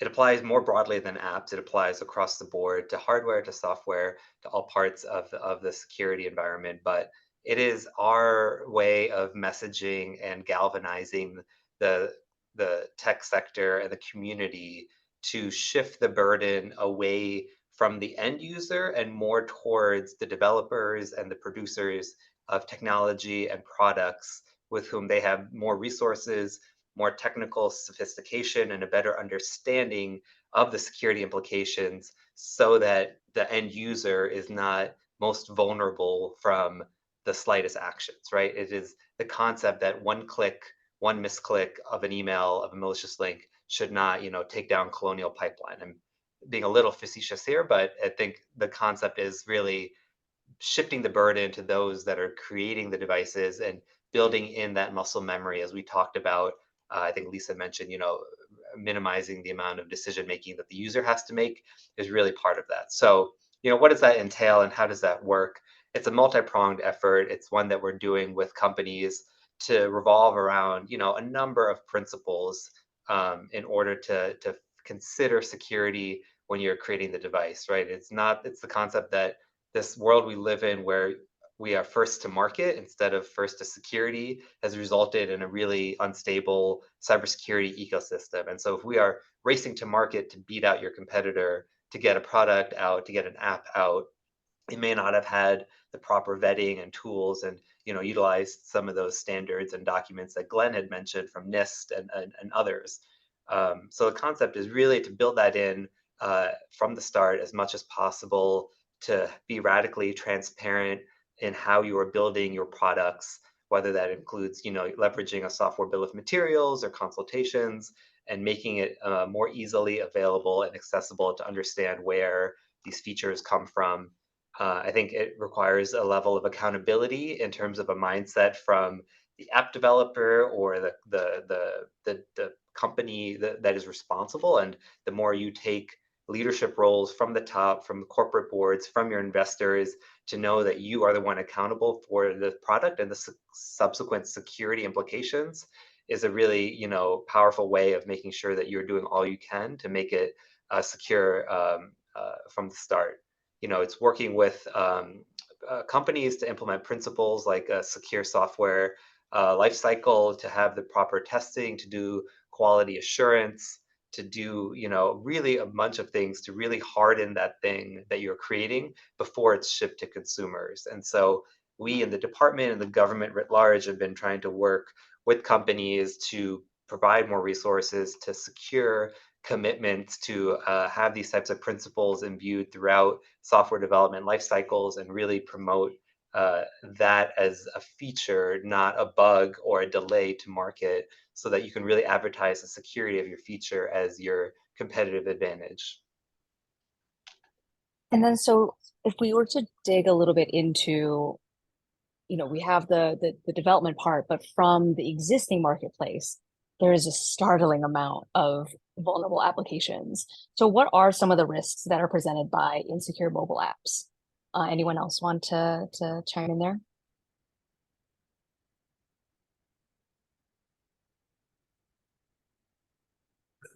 S4: applies more broadly than apps. It applies across the board to hardware, to software, to all parts of the security environment. But it is our way of messaging and galvanizing the the tech sector and the community to shift the burden away from the end user and more towards the developers and the producers of technology and products with whom they have more resources, more technical sophistication, and a better understanding of the security implications so that the end user is not most vulnerable from the slightest actions, right? It is the concept that one misclick of an email of a malicious link should not, take down Colonial Pipeline. I'm being a little facetious here, but I think the concept is really shifting the burden to those that are creating the devices and building in that muscle memory, as we talked about. I think Lisa mentioned, minimizing the amount of decision making that the user has to make is really part of that. So, what does that entail and how does that work? It's a multi-pronged effort. It's one that we're doing with companies to revolve around, a number of principles in order to consider security when you're creating the device, right? It's the concept that this world we live in where we are first to market instead of first to security has resulted in a really unstable cybersecurity ecosystem. And so if we are racing to market to beat out your competitor, to get a product out, to get an app out, it may not have had the proper vetting and tools and utilized some of those standards and documents that Glenn had mentioned from NIST and others. So the concept is really to build that in from the start as much as possible, to be radically transparent in how you are building your products, whether that includes leveraging a software bill of materials or consultations, and making it more easily available and accessible to understand where these features come from. I think it requires a level of accountability in terms of a mindset from the app developer or the company that is responsible. And the more you take leadership roles from the top, from the corporate boards, from your investors, to know that you are the one accountable for the product and the subsequent security implications, is a really powerful way of making sure that you're doing all you can to make it secure from the start. It's working with companies to implement principles like a secure software lifecycle, to have the proper testing, to do quality assurance, to do really a bunch of things to really harden that thing that you're creating before it's shipped to consumers. And so we in the department and the government writ large have been trying to work with companies to provide more resources, to secure commitments, to have these types of principles imbued throughout software development life cycles, and really promote that as a feature, not a bug or a delay to market, so that you can really advertise the security of your feature as your competitive advantage.
S2: And then, so if we were to dig a little bit into, we have the development part, but from the existing marketplace, there is a startling amount of vulnerable applications. So what are some of the risks that are presented by insecure mobile apps? Anyone else want to chime in there?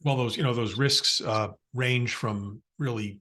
S3: Well, those risks range from really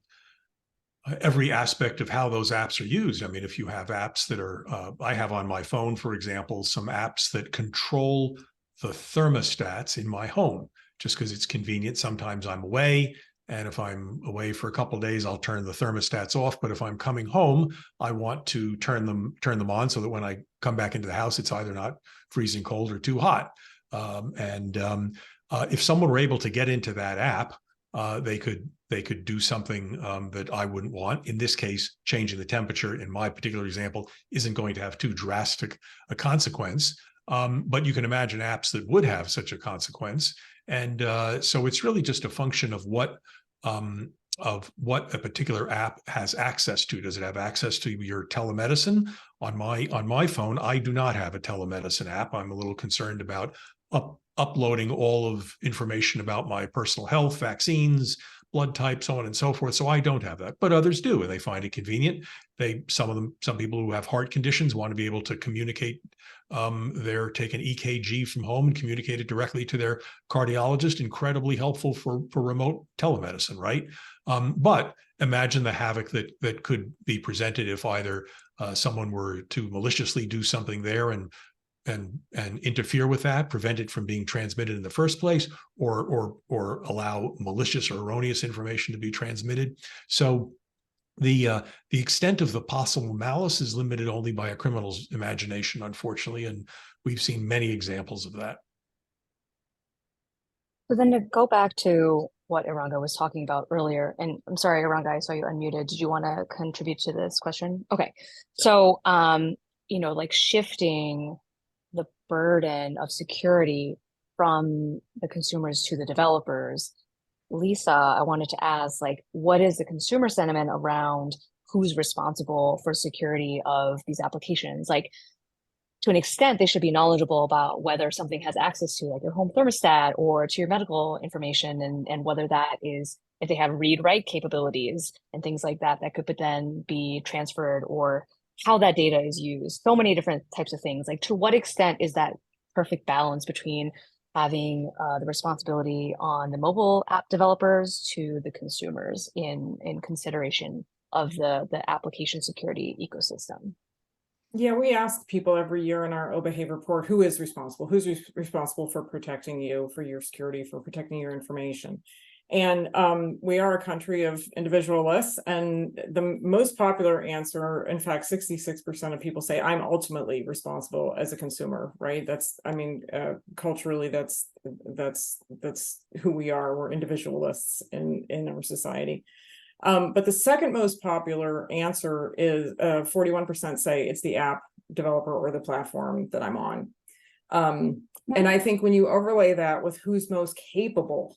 S3: every aspect of how those apps are used. I mean, if you have apps that are, I have on my phone, for example, some apps that control the thermostats in my home, just because it's convenient. Sometimes I'm away, and if I'm away for a couple of days, I'll turn the thermostats off. But if I'm coming home, I want to turn them on so that when I come back into the house, it's either not freezing cold or too hot. If someone were able to get into that app, they could do something that I wouldn't want. In this case, changing the temperature in my particular example isn't going to have too drastic a consequence. But you can imagine apps that would have such a consequence. And so it's really just a function of what a particular app has access to. Does it have access to your telemedicine? On my phone, I do not have a telemedicine app. I'm a little concerned about uploading all of information about my personal health, vaccines, blood type, so on and so forth. So I don't have that, but others do, and they find it convenient. Some people who have heart conditions want to be able to communicate. They're taking EKG from home and communicate it directly to their cardiologist. Incredibly helpful for remote telemedicine, right? But imagine the havoc that could be presented if either someone were to maliciously do something there and interfere with that, prevent it from being transmitted in the first place, or allow malicious or erroneous information to be transmitted. So the extent of the possible malice is limited only by a criminal's imagination, unfortunately, and we've seen many examples of that.
S2: So then to go back to what Iranga was talking about earlier, and I'm sorry, Iranga, I saw you unmuted. Did you want to contribute to this question? Okay. So, like shifting the burden of security from the consumers to the developers. Lisa, I wanted to ask, what is the consumer sentiment around who's responsible for security of these applications? To an extent, they should be knowledgeable about whether something has access to your home thermostat or to your medical information, and whether that is, if they have read-write capabilities and things like that, that could then be transferred, or how that data is used. So many different types of things. To what extent is that perfect balance between having the responsibility on the mobile app developers to the consumers in consideration of the application security ecosystem?
S5: Yeah, we ask people every year in our OBehave report, who is responsible? Who's responsible for protecting you, for your security, for protecting your information? And we are a country of individualists, and the most popular answer, in fact, 66% of people say, I'm ultimately responsible as a consumer, right? Culturally, that's who we are. We're individualists in our society. But the second most popular answer is 41% say it's the app developer or the platform that I'm on. And I think when you overlay that with who's most capable,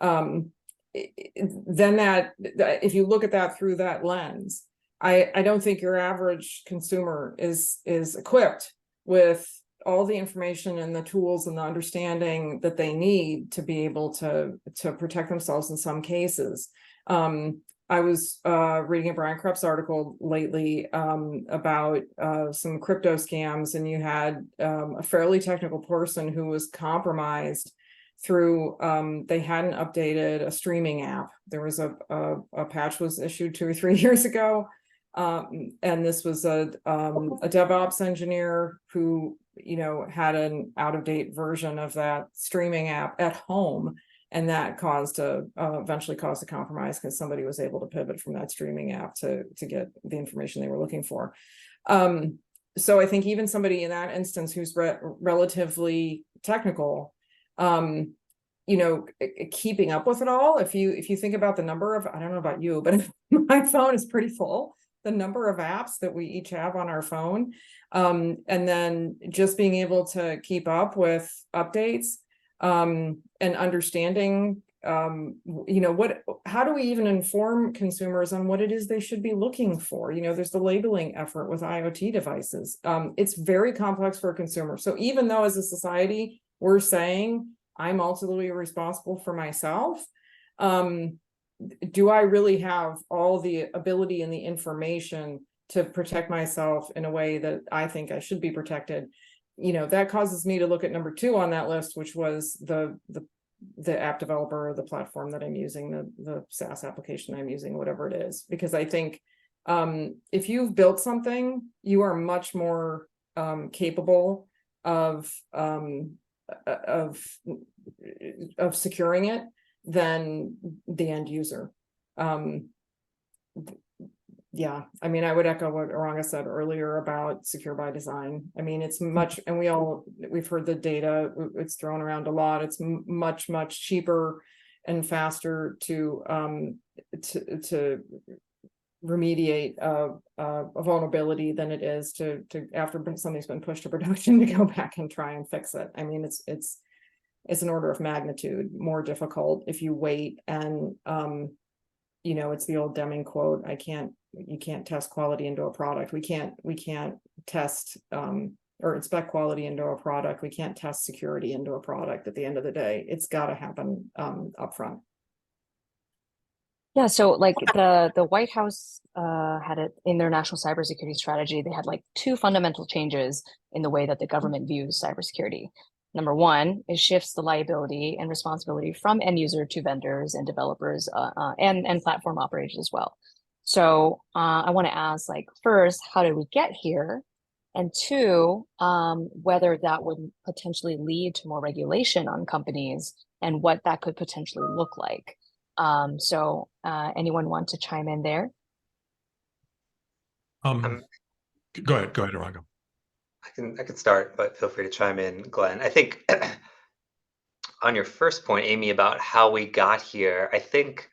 S5: then if you look at that through that lens, I don't think your average consumer is equipped with all the information and the tools and the understanding that they need to be able to protect themselves in some cases. I was reading a Brian Krebs article lately about some crypto scams, and you had a fairly technical person who was compromised through they hadn't updated a streaming app. There was a patch was issued 2 or 3 years ago, and this was a DevOps engineer who had an out-of-date version of that streaming app at home. And that eventually caused a compromise, because somebody was able to pivot from that streaming app to get the information they were looking for. So I think even somebody in that instance who's relatively technical, keeping up with it all. If you think about the number of, I don't know about you, but my phone is pretty full. The number of apps that we each have on our phone, and then just being able to keep up with updates. And understanding, how do we even inform consumers on what it is they should be looking for? There's the labeling effort with IoT devices. It's very complex for a consumer. So even though as a society, we're saying, I'm ultimately responsible for myself, do I really have all the ability and the information to protect myself in a way that I think I should be protected? That causes me to look at number 2 on that list, which was the app developer or the platform that I'm using, the SaaS application I'm using, whatever it is. Because I think if you've built something, you are much more capable of securing it than the end user. Yeah, I would echo what Iranga said earlier about secure by design. It's much, and we've heard the data, it's thrown around a lot. It's much cheaper and faster to remediate a vulnerability than it is to after something's been pushed to production to go back and try and fix it. I mean, it's an order of magnitude more difficult if you wait. And you know, it's the old Deming quote: you can't test quality into a product. We can't test or inspect quality into a product. We can't test security into a product. At the end of the day, it's got to happen upfront.
S2: Yeah, so like the White House had it in their national cybersecurity strategy. They had like two fundamental changes in the way that the government views cybersecurity. Number one, it shifts the liability and responsibility from end user to vendors and developers and platform operators as well. So I want to ask, like, first, how did we get here? And two, whether that would potentially lead to more regulation on companies and what that could potentially look like. So anyone want to chime in there?
S3: Go ahead, Arango.
S4: I can start, but feel free to chime in, Glenn. I think on your first point, Amy, about how we got here, I think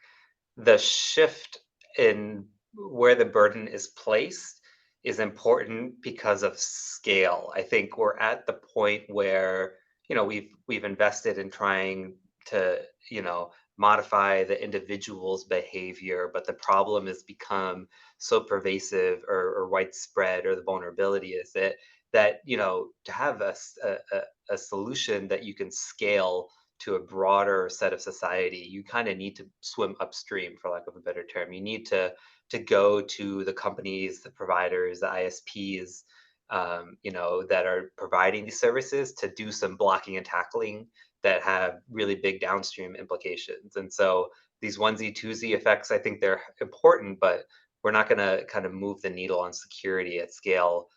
S4: the shift in where the burden is placed is important because of scale. I think we're at the point where, you know, we've invested in trying to, you know, modify the individual's behavior, but the problem has become so pervasive or widespread, or the vulnerability is that, you know, to have a solution that you can scale to a broader set of society, you kind of need to swim upstream, for lack of a better term. You need to go to the companies, the providers, the ISPs, you know, that are providing these services, to do some blocking and tackling that have really big downstream implications. And so these onesie twosie effects, I think they're important, but we're not going to kind of move the needle on security at scale.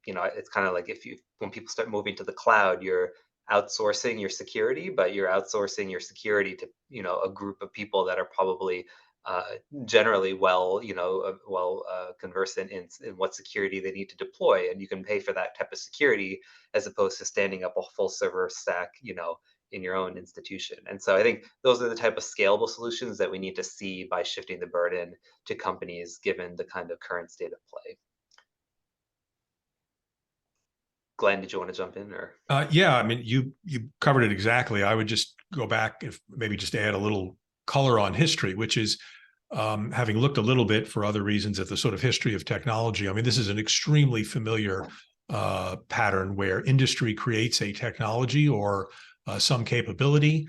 S4: You know, it's kind of like when people start moving to the cloud, you're outsourcing your security, but you're outsourcing your security to, you know, a group of people that are probably generally well conversant in what security they need to deploy, and you can pay for that type of security as opposed to standing up a full server stack, you know, in your own institution. And so I think those are the type of scalable solutions that we need to see by shifting the burden to companies, given the kind of current state of play. Glenn, did you want to jump in? Or
S3: yeah, I mean, you covered it exactly. I would just go back, if maybe just add a little color on history, which is having looked a little bit for other reasons at the sort of history of technology. I mean, this is an extremely familiar pattern where industry creates a technology or some capability.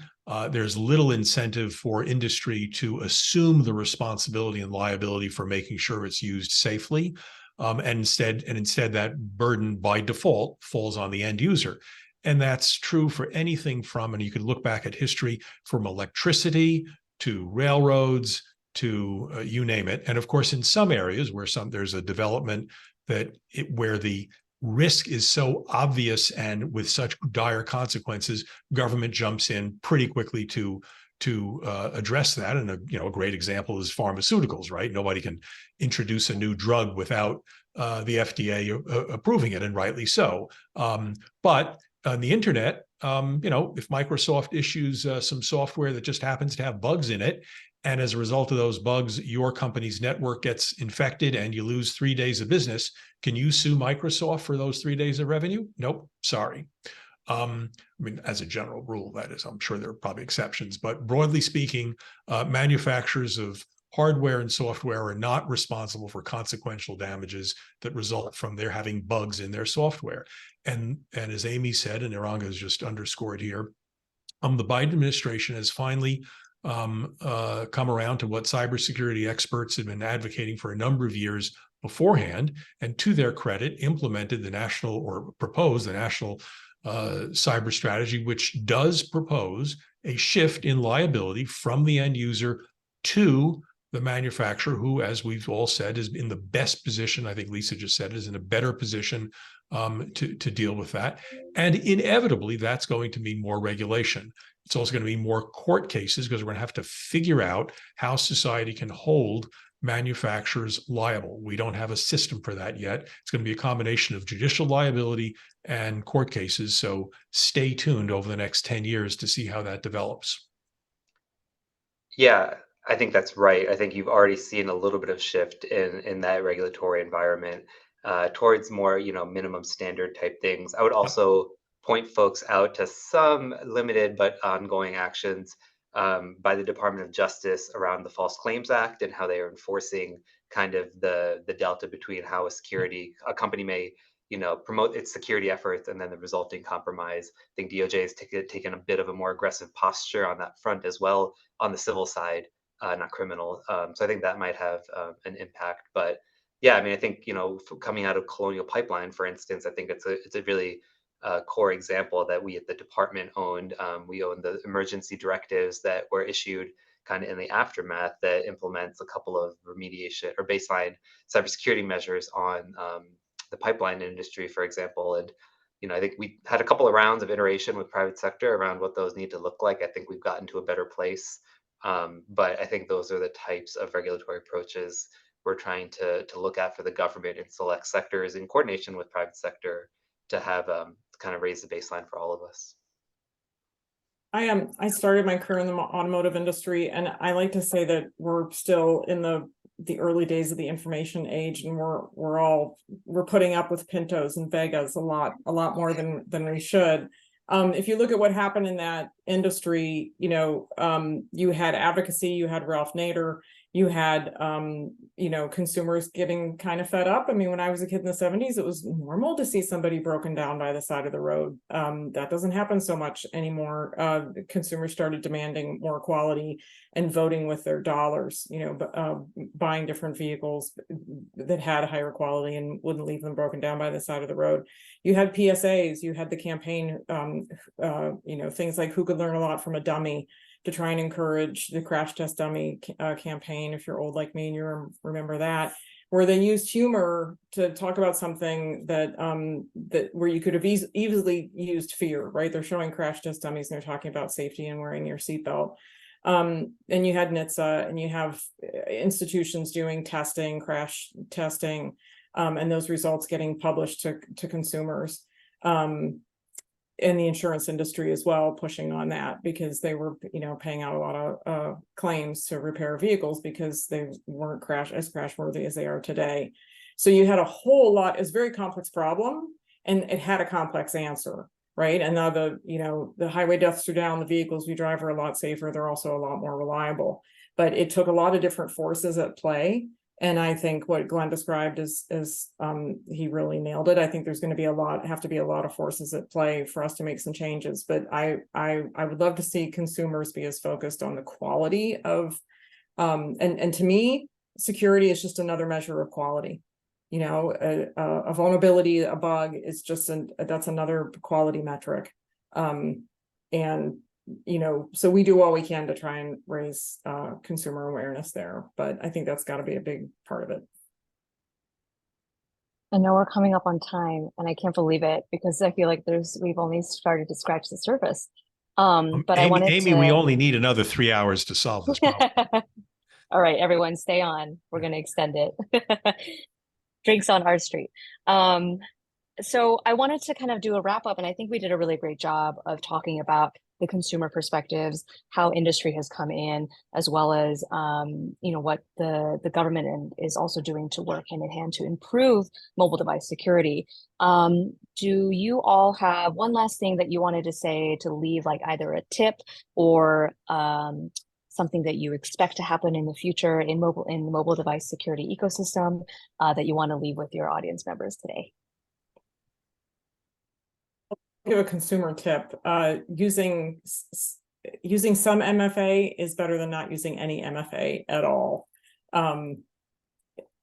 S3: There's little incentive for industry to assume the responsibility and liability for making sure it's used safely. And instead that burden by default falls on the end user. And that's true for anything from, and you can look back at history, from electricity to railroads to you name it. And of course, in some areas where there's a development where the risk is so obvious and with such dire consequences, government jumps in pretty quickly to address that. And a great example is pharmaceuticals, right? Nobody can introduce a new drug without the FDA approving it, and rightly so. But on the internet, if Microsoft issues some software that just happens to have bugs in it, and as a result of those bugs, your company's network gets infected and you lose 3 days of business, can you sue Microsoft for those 3 days of revenue? Nope, sorry. I mean, as a general rule, that is, I'm sure there are probably exceptions, but broadly speaking, manufacturers of hardware and software are not responsible for consequential damages that result from their having bugs in their software. And as Amy said, and Iranga has just underscored here, the Biden administration has finally come around to what cybersecurity experts have been advocating for a number of years beforehand, and to their credit, implemented proposed the national cyber strategy, which does propose a shift in liability from the end user to the manufacturer, who, as we've all said, is in the best position. I think Lisa just said, is in a better position to deal with that. And inevitably, that's going to mean more regulation. It's also going to mean more court cases, because we're going to have to figure out how society can hold manufacturers liable. We don't have a system for that yet. It's going to be a combination of judicial liability and court cases. So stay tuned over the next 10 years to see how that develops.
S4: Yeah, I think that's right. I think you've already seen a little bit of shift in that regulatory environment towards more, minimum standard type things. I would also point folks out to some limited but ongoing actions by the Department of Justice around the False Claims Act and how they are enforcing kind of the delta between how a company may, promote its security efforts and then the resulting compromise. I think DOJ has taken a bit of a more aggressive posture on that front as well on the civil side, not criminal. So I think that might have an impact. But yeah, I mean, I think coming out of Colonial Pipeline, for instance, I think it's a really core example that we at the department owned. We owned the emergency directives that were issued kind of in the aftermath that implements a couple of remediation or baseline cybersecurity measures on the pipeline industry, for example. And I think we had a couple of rounds of iteration with private sector around what those need to look like. I think we've gotten to a better place. But I think those are the types of regulatory approaches we're trying to look at for the government in select sectors in coordination with private sector to have kind of raise the baseline for all of us.
S5: I started my career in the automotive industry, and I like to say that we're still in the early days of the information age, and we're putting up with Pintos and Vegas a lot more than we should. If you look at what happened in that industry, you had advocacy, you had Ralph Nader, you had consumers getting kind of fed up. I mean, when I was a kid in the 70s, it was normal to see somebody broken down by the side of the road. That doesn't happen so much anymore. Consumers started demanding more quality and voting with their dollars, buying different vehicles that had higher quality and wouldn't leave them broken down by the side of the road. You had PSAs, you had the campaign, things like Who Could Learn a Lot from a Dummy, to try and encourage the crash test dummy campaign. If you're old like me and you remember that, where they used humor to talk about something that where you could have easily used fear, right? They're showing crash test dummies and they're talking about safety and wearing your seatbelt. And you had NHTSA, and you have institutions doing testing, crash testing, and those results getting published to consumers. In the insurance industry as well, pushing on that because they were, paying out a lot of claims to repair vehicles because they weren't as crash worthy as they are today. So you had a whole lot. It's a very complex problem, and it had a complex answer, right? And now the highway deaths are down. The vehicles we drive are a lot safer. They're also a lot more reliable. But it took a lot of different forces at play. And I think what Glenn described is he really nailed it. I think there's going to be have to be a lot of forces at play for us to make some changes. But I would love to see consumers be as focused on the quality of, and to me, security is just another measure of quality. A vulnerability, a bug is just that's another quality metric. So we do all we can to try and raise consumer awareness there, but I think that's got to be a big part of it.
S2: I know we're coming up on time, and I can't believe it because I feel like we've only started to scratch the surface. But I wanted
S3: Amy, we only need another 3 hours to solve this problem.
S2: All right, everyone, stay on. We're going to extend it. Drinks on our street. So I wanted to kind of do a wrap up, and I think we did a really great job of talking about the consumer perspectives, how industry has come in, as well as what the government is also doing to work hand in hand to improve mobile device security. Do you all have one last thing that you wanted to say to leave, like either a tip or something that you expect to happen in the future in the mobile device security ecosystem that you want to leave with your audience members today?
S5: Give a consumer tip. Using some MFA is better than not using any MFA at all.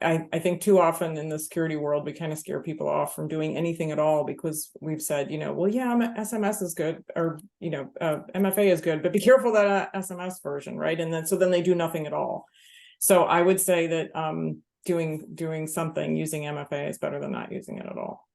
S5: I think too often in the security world, we kind of scare people off from doing anything at all because we've said, well, yeah, SMS is good, or MFA is good, but be careful that SMS version, right? And then they do nothing at all. So I would say that doing something using MFA is better than not using it at all.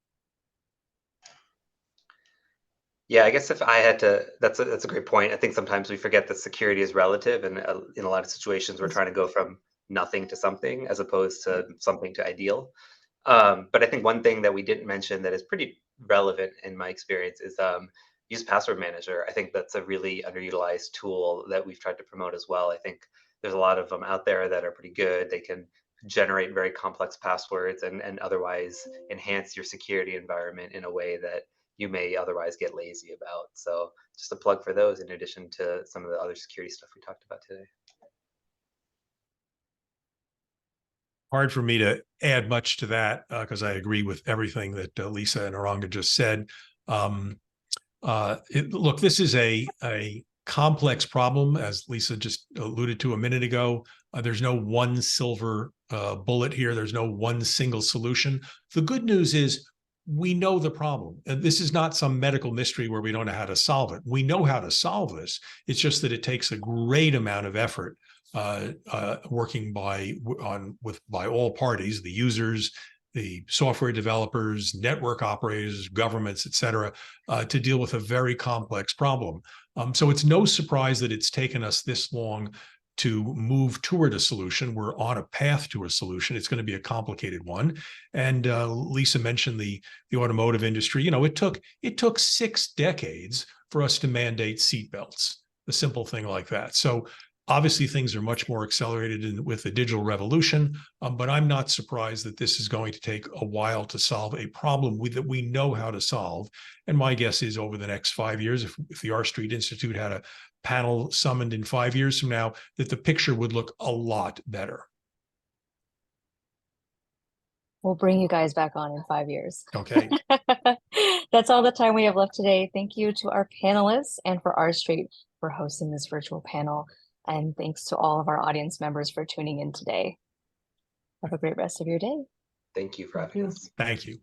S4: Yeah, I guess if I had to, that's a great point. I think sometimes we forget that security is relative, and in a lot of situations, we're trying to go from nothing to something as opposed to something to ideal. But I think one thing that we didn't mention that is pretty relevant in my experience is use password manager. I think that's a really underutilized tool that we've tried to promote as well. I think there's a lot of them out there that are pretty good. They can generate very complex passwords and otherwise enhance your security environment in a way that you may otherwise get lazy about. So just a plug for those in addition to some of the other security stuff we talked about today.
S3: Hard for me to add much to that because I agree with everything that Lisa and Oranga just said. Look, this is a complex problem, as Lisa just alluded to a minute ago. There's no one silver bullet here. There's no one single solution. The good news is we know the problem. And this is not some medical mystery where we don't know how to solve it. We know how to solve this. It's just that it takes a great amount of effort working by all parties, the users, the software developers, network operators, governments, et cetera, to deal with a very complex problem. So it's no surprise that it's taken us this long to move toward a solution. We're on a path to a solution. It's going to be a complicated one. And Lisa mentioned the automotive industry. You know, it took 6 decades for us to mandate seatbelts, a simple thing like that. So obviously, things are much more accelerated with the digital revolution, but I'm not surprised that this is going to take a while to solve a problem that we know how to solve. And my guess is over the next 5 years, if the R Street Institute had a panel summoned in 5 years from now, that the picture would look a lot better.
S2: We'll bring you guys back on in 5 years.
S3: Okay.
S2: That's all the time we have left today. Thank you to our panelists and for R Street for hosting this virtual panel. And thanks to all of our audience members for tuning in today. Have a great rest of your day.
S4: Thank you for having us.
S3: Thank you.